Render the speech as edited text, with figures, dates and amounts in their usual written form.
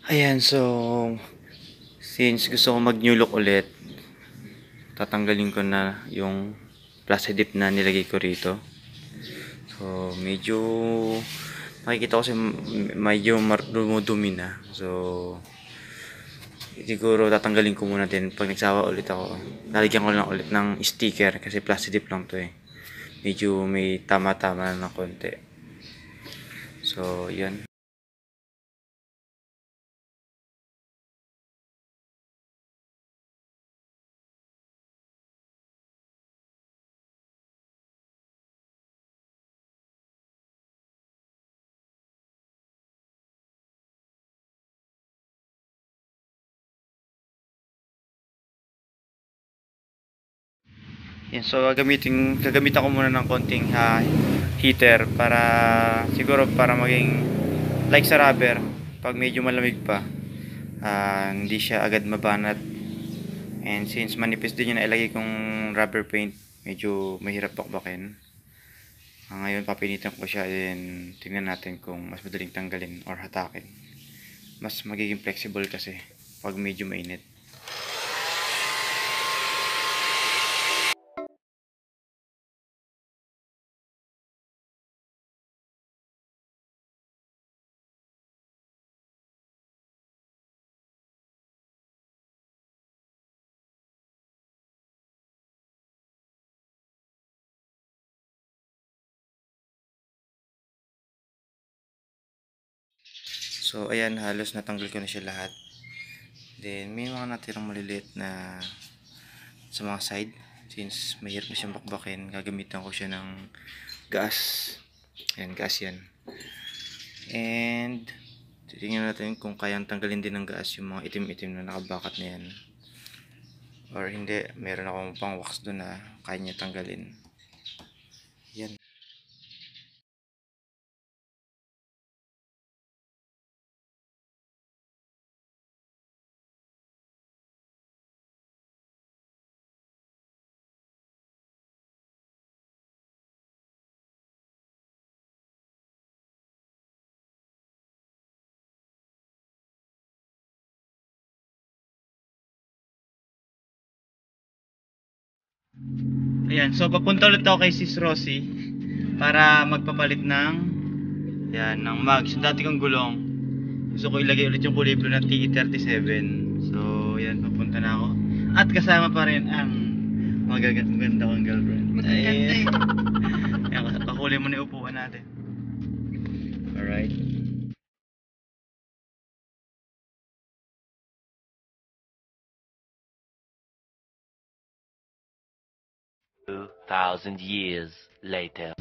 Ayan, so since gusto ko mag-new look ulit, tatanggalin ko na yung plastic dip na nilagay ko rito. So, medyo makikita ko kasi medyo dumudumi na. So, siguro tatanggalin ko muna din. Pag nagsawa ulit ako, lalagyan ko lang ulit ng sticker kasi plastic dip lang to eh. Medyo may tama-tama na ng konti. So, yan. Yan, so gagamitan ko muna ng konting heater para siguro para maging like sa rubber pag medyo malamig pa, hindi siya agad mabanat. And since manipis din yung nailagay kong rubber paint, medyo mahirap bakbakin. Ngayon papinitan ko siya, and tingnan natin kung mas madaling tanggalin or hatakin. Mas magiging flexible kasi pag medyo mainit. So ayan, halos natanggal ko na siya lahat. Then may mga natirang maliliit na sa mga side. Since mahirap na siyang bakbakin, gagamitan ko siya ng gas. Ayan, gas yan. And titingnan natin kung kayang tanggalin din ng gas yung mga itim-itim na nakabakat na yan. Or hindi, meron akong pang wax doon na kaya niya tanggalin. Yan. Ayan, so papunta ulit ako kay Sis Rosie para magpapalit ng yan, ng mags. Yung dati kong gulong, gusto ko ilagay ulit yung kulay blue na TE37. So, yan, papunta na ako. At kasama pa rin ang magaganda kong girlfriend. Magaganda eh. Yan, kakuli mo na yung upuan natin. Alright. Thousand years later.